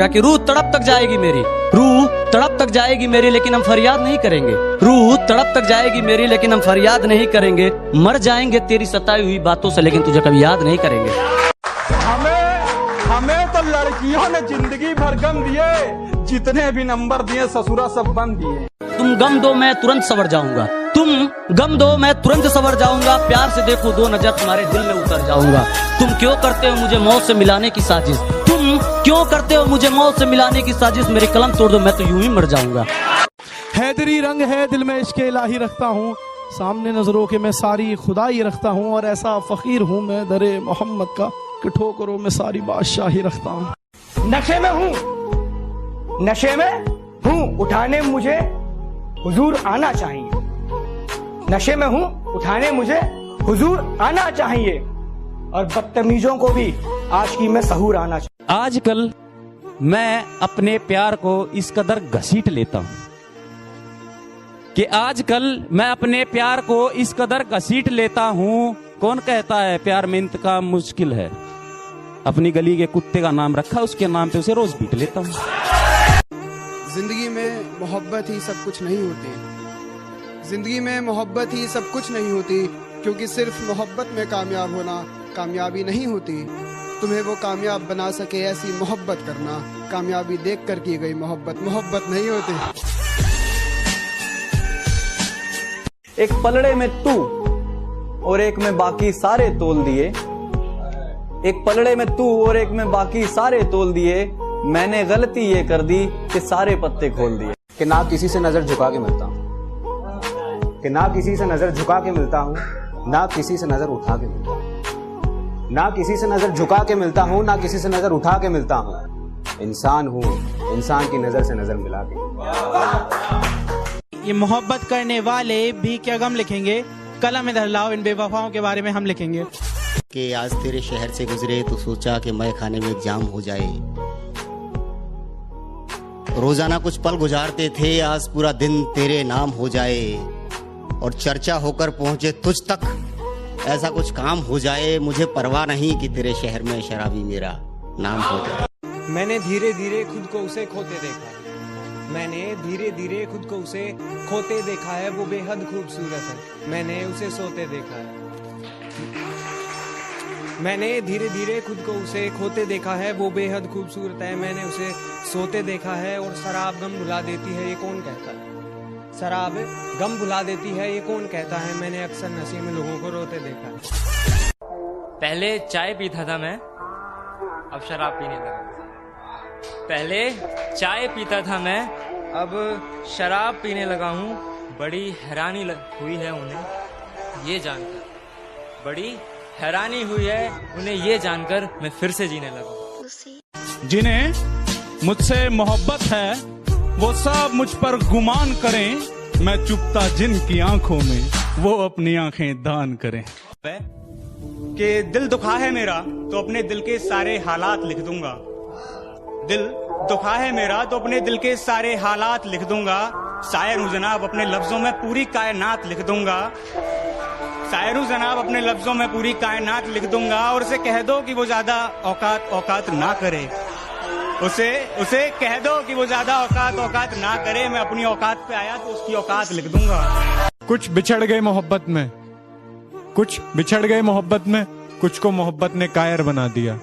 कि रूह तड़प तक जाएगी मेरी, रूह तड़प तक जाएगी मेरी, लेकिन हम फरियाद नहीं करेंगे। रूह तड़प तक जाएगी मेरी, लेकिन हम फरियाद नहीं करेंगे। मर जाएंगे तेरी सताई हुई बातों से, लेकिन तुझे कभी याद नहीं करेंगे। हमें तो लड़कियों ने जिंदगी भर गम दिए, जितने भी नंबर दिए ससुरा सब बंद दिए। तुम गम दो मैं तुरंत सवर जाऊंगा, तुम गम दो मैं तुरंत सवर जाऊंगा। प्यार से देखो दो नजर तुम्हारे दिल में उतर जाऊंगा। तुम क्यों करते हो मुझे मौत से मिलाने की साजिश, तुम क्यों करते हो मुझे मौत से मिलाने की साजिश। मेरी कलम तोड़ दो मैं तो यूं ही मर जाऊंगा। हैदरी रंग है दिल में इश्क इलाही रखता हूँ, सामने नजरों के मैं सारी खुदाई रखता हूँ। और ऐसा फकीर हूँ मैं दरे मोहम्मद का कि ठोकरों में सारी बादशाही रखता हूँ। नशे में हूँ, नशे में हूँ, उठाने मुझे हुजूर आना चाहिए। नशे में हूँ, उठाने मुझे हुजूर आना चाहिए। और बदतमीजों को भी आशिकी में सहूर आना चाहिए। आजकल मैं अपने प्यार को इस कदर घसीट लेता हूँ कि आजकल मैं अपने प्यार को इस कदर घसीट लेता हूँ। कौन कहता है प्यार में इंतकाम मुश्किल है। अपनी गली के कुत्ते का नाम रखा, उसके नाम पे उसे रोज पीट लेता हूँ। जिंदगी में मोहब्बत ही सब कुछ नहीं होती, जिंदगी में मोहब्बत ही सब कुछ नहीं होती, क्योंकि सिर्फ मोहब्बत में कामयाब होना कामयाबी नहीं होती। तुम्हें वो कामयाब बना सके ऐसी मोहब्बत करना, कामयाबी देख कर की गई मोहब्बत मोहब्बत नहीं होती। एक पलड़े में तू और एक में बाकी सारे तोल दिए, एक पलड़े में तू और एक में बाकी सारे तोल दिए। मैंने गलती ये कर दी कि सारे पत्ते खोल दिए। कि ना किसी से नजर झुका के मिलता हूँ, कि ना किसी से नजर झुका के मिलता हूँ, ना किसी से नजर उठा के मिलता हूँ। ना किसी से नजर झुका के मिलता हूँ, ना किसी से नजर उठा के मिलता हूँ। इंसान हूँ, इंसान की नजर से नजर मिला के। ये मोहब्बत करने वाले भी क्या गम लिखेंगे, कलम इधर लाओ, इन बेवफाओं के बारे में हम लिखेंगे। कि आज तेरे शहर से गुजरे तो सोचा कि मैं खाने में एग्जाम हो जाए। रोजाना कुछ पल गुजारते थे, आज पूरा दिन तेरे नाम हो जाए। और चर्चा होकर पहुंचे तुझ तक, ऐसा कुछ काम हो जाए। मुझे परवाह नहीं कि तेरे शहर में शराबी मेरा नाम हो जाए। मैंने धीरे धीरे खुद को उसे खोते देखा, मैंने धीरे धीरे खुद को उसे खोते देखा है। वो बेहद खूबसूरत है, मैंने उसे सोते देखा है। मैंने धीरे धीरे खुद को उसे खोते देखा है, वो बेहद खूबसूरत है, मैंने उसे सोते देखा है। और शराब गम भुला देती है, ये कौन कहता है। शराब गम भुला देती है, ये कौन कहता है। मैंने अक्सर नशे में लोगों को रोते देखा है। पहले चाय पीता था मैं, अब शराब पीने लगा। पहले चाय पीता था मैं, अब शराब पीने लगा हूँ। बड़ी हैरानी हुई है उन्हें ये जानकर, बड़ी हैरानी हुई है उन्हें ये जानकर मैं फिर से जीने लगा। जिन्हें मुझसे मोहब्बत है वो सब मुझ पर गुमान करें, मैं चुपता जिनकी आंखों में वो अपनी आंखें दान करें। कि दिल दुखा है मेरा तो अपने दिल के सारे हालात लिख दूंगा, दिल दुखा है मेरा तो अपने दिल के सारे हालात लिख दूंगा। शायर हूँ जनाब, अपने लफ्जों में पूरी कायनात लिख दूंगा। शायर हूँ जनाब, अपने लफ्जों में पूरी कायनात लिख दूंगा। और उसे कह दो कि वो ज्यादा औकात ना करे, उसे कह दो कि वो ज्यादा औकात ना करे। मैं अपनी औकात पे आया तो उसकी औकात लिख दूंगा। कुछ बिछड़ गए मोहब्बत में, कुछ बिछड़ गए मोहब्बत में, कुछ को मोहब्बत ने कायर बना दिया।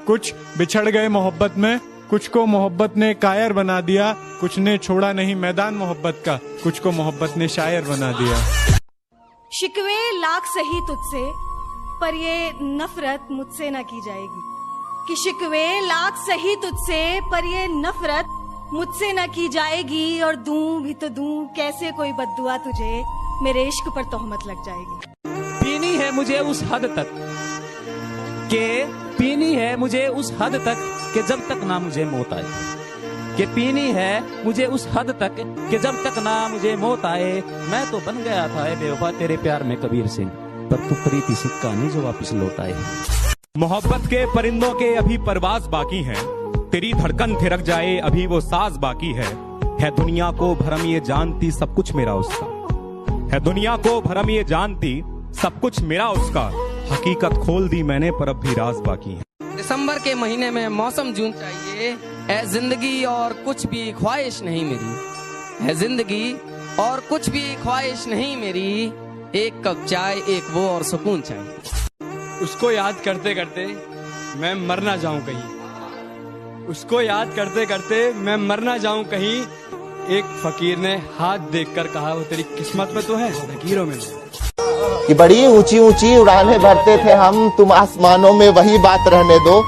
कुछ बिछड़ गए मोहब्बत में, कुछ को मोहब्बत ने कायर बना दिया। कुछ ने छोड़ा नहीं मैदान मोहब्बत का, कुछ को मोहब्बत ने शायर बना दिया। शिकवे लाख सही तुझसे, पर ये नफरत मुझसे न की जाएगी। कि शिकवे लाख सही तुझसे, पर ये नफरत मुझसे न की जाएगी। और दूं भी तो दूं कैसे कोई बद्दुआ तुझे, मेरे इश्क पर तोहमत लग जाएगी। पीनी है मुझे उस हद तक के, पीनी है मुझे उस हद तक कि जब तक ना मुझे मौत आए। कि पीनी है मुझे उस हद तक कि जब तक ना मुझे मौत आए। मैं तो बन गया था बेवफा तेरे प्यार में कबीर सिंह, पर तू प्रीति सिक्का नहीं जो वापस लौट आए। मोहब्बत के परिंदों के अभी परवाज बाकी है, तेरी धड़कन थिरक जाए अभी वो साज बाकी है दुनिया को भरम ये जानती सब कुछ मेरा उसका, है दुनिया को भरम ये जानती सब कुछ मेरा उसका। हकीकत खोल दी मैंने पर अब भी राज बाकी है। दिसंबर के महीने में मौसम जून चाहिए, ऐ जिंदगी और कुछ भी ख्वाहिश नहीं मेरी, ऐ जिंदगी और कुछ भी ख्वाहिश नहीं मेरी, एक कप चाय एक वो और सुकून चाहिए। उसको याद करते करते मैं मर ना जाऊं कहीं, उसको याद करते करते मैं मर ना जाऊं कहीं। एक फकीर ने हाथ देखकर कहा, वो तेरी किस्मत में तो है, फकीरों में कि बड़ी ऊंची ऊंची उड़ानें भरते थे हम, तुम आसमानों में वही बात रहने दो।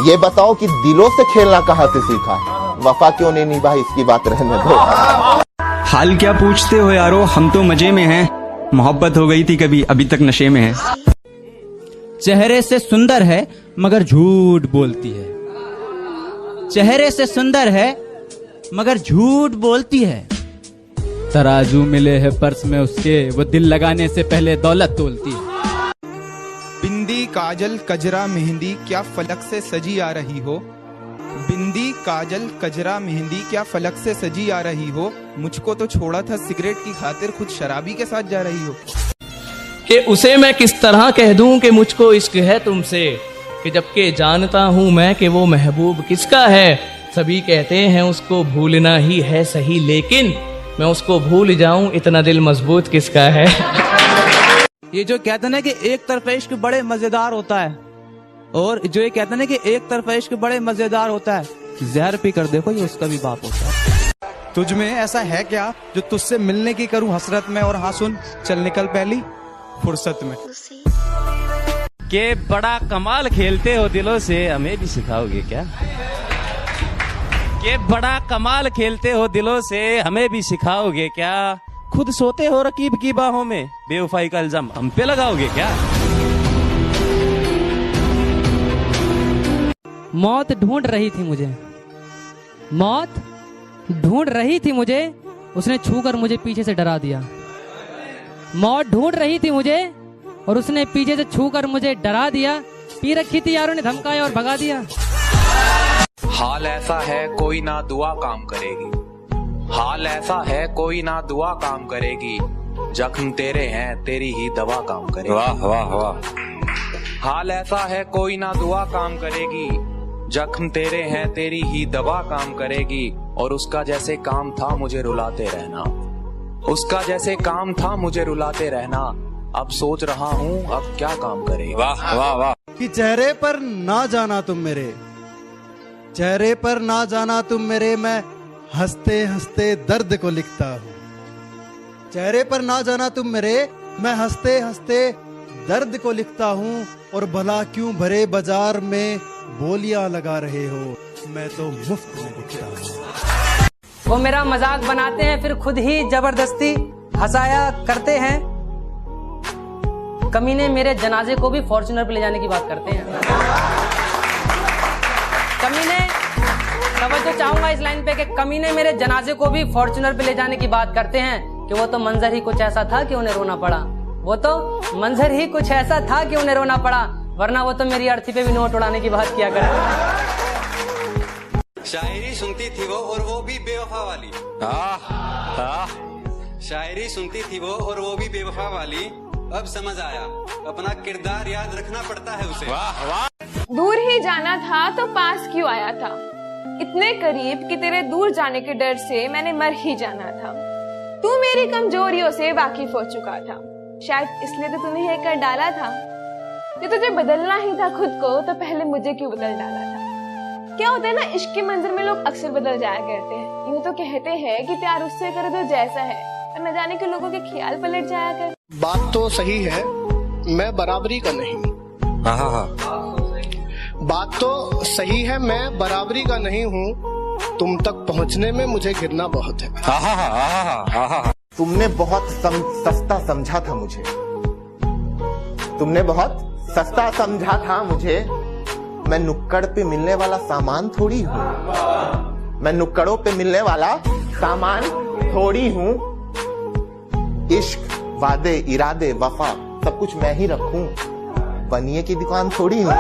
ये बताओ कि दिलों से खेलना कहाँ से सीखा, वफा क्यों नहीं निभाई, इसकी बात रहने दो। हाल क्या पूछते हो यारो, हम तो मजे में हैं। मोहब्बत हो गई थी कभी, अभी तक नशे में है। चेहरे से सुंदर है मगर झूठ बोलती है, चेहरे से सुंदर है मगर झूठ बोलती है। तराजू मिले है पर्स में उसके, वो दिल लगाने से पहले दौलत तोलती है। बिंदी काजल कजरा मेहंदी क्या फलक से सजी आ रही हो, बिंदी काजल कजरा मेहंदी क्या फलक से सजी आ रही हो। मुझको तो छोड़ा था सिगरेट की खातिर, खुद शराबी के साथ जा रही हो। कि उसे मैं किस तरह कह दूं कि मुझको इश्क है तुमसे, कि जबकि जानता हूं मैं कि वो महबूब किसका है। सभी कहते हैं उसको भूलना ही है सही, लेकिन मैं उसको भूल जाऊं इतना दिल मजबूत किसका है। ये जो कहते हैं ना कि एक तरफा इश्क बड़े मजेदार होता है, और जो ये कहते हैं ना कि एक तरफा इश्क बड़े मजेदार होता है, जहर पी कर देखो ये उसका भी बाप होता है। तुझ में ऐसा है क्या जो तुझसे मिलने की करूं हसरत में, और हाँ सुन चल निकल पहली फुर्सत में। के बड़ा कमाल खेलते हो दिलों से, हमें भी सिखाओगे क्या। के बड़ा कमाल खेलते हो दिलों से, हमें भी सिखाओगे क्या। खुद सोते हो रकीब की बाहों में, बेवफाई का इल्जाम हम पे लगाओगे क्या। मौत ढूंढ रही थी मुझे, मौत ढूंढ रही थी मुझे, उसने छूकर मुझे पीछे से डरा दिया। मौत ढूंढ रही थी मुझे और उसने पीछे से छूकर मुझे डरा दिया। पी रखी थी यारों ने धमकाया और भगा दिया। हाल ऐसा है कोई ना दुआ काम करेगी, हाल ऐसा है कोई ना दुआ काम करेगी। जख्म तेरे हैं तेरी ही दवा काम करेगी। वाह वाह वाह। हाल ऐसा है कोई ना दुआ काम करेगी, जख्म तेरे हैं तेरी ही दवा काम करेगी। और उसका जैसे काम था मुझे रुलाते रहना, उसका जैसे काम था मुझे रुलाते रहना। अब सोच रहा हूँ अब क्या काम करे। वाह वाह वाह। कि चेहरे पर ना जाना तुम मेरे, चेहरे पर ना जाना तुम मेरे, मैं हंसते हंसते दर्द को लिखता हूँ। चेहरे पर ना जाना तुम मेरे, मैं हंसते हंसते दर्द को लिखता हूँ। और भला क्यों भरे बाजार में बोलियां लगा रहे हो, मैं तो मुफ्त में लिखता हूँ। वो मेरा मजाक बनाते हैं फिर खुद ही जबरदस्ती हंसाया करते हैं। कमीने मेरे जनाजे को भी फॉर्च्यूनर पे ले जाने की बात करते हैं। कमीने, तवज्जो चाहूंगा इस लाइन पे कि कमीने मेरे जनाजे को भी फॉर्च्यूनर पे ले जाने की बात करते हैं। कि वो तो मंजर ही कुछ ऐसा था कि उन्हें रोना पड़ा, वो तो मंजर ही कुछ ऐसा था कि उन्हें रोना पड़ा, वरना वो तो मेरी अर्थी पे भी नोट उड़ाने की बात किया करते। शायरी सुनती थी वो और वो भी बेवफा वाली। शायरी सुनती थी वो और वो भी बेवफा वाली। अब समझ आया अपना किरदार याद रखना पड़ता है उसे। वाह वाह। दूर ही जाना था तो पास क्यों आया था, इतने करीब कि तेरे दूर जाने के डर से मैंने मर ही जाना था। तू मेरी कमजोरियों से वाकिफ हो चुका था, शायद इसलिए तो तूने ये कर डाला था। कि तुझे बदलना ही था खुद को तो पहले मुझे क्यों बदल डाला था। क्या होता है ना, इश्क के मंजर में लोग अक्सर बदल जाया करते हैं। यूं तो कहते हैं कि प्यार उससे करे तो जैसा है, और न जाने के लोगों के ख्याल पलट जाया कर। बात तो सही है, मैं बराबरी का नहीं। बात तो सही है, मैं बराबरी का नहीं हूँ। तुम तक पहुँचने में मुझे गिरना बहुत है। तुमने बहुत सस्ता समझा था मुझे, तुमने बहुत सस्ता समझा था मुझे। मैं नुक्कड़ पे मिलने वाला सामान थोड़ी हूँ, मैं नुक्कड़ों पे मिलने वाला सामान थोड़ी हूँ। इश्क, वादे, इरादे, वफा सब कुछ मैं ही रखूं, बनिए की दुकान थोड़ी हूँ।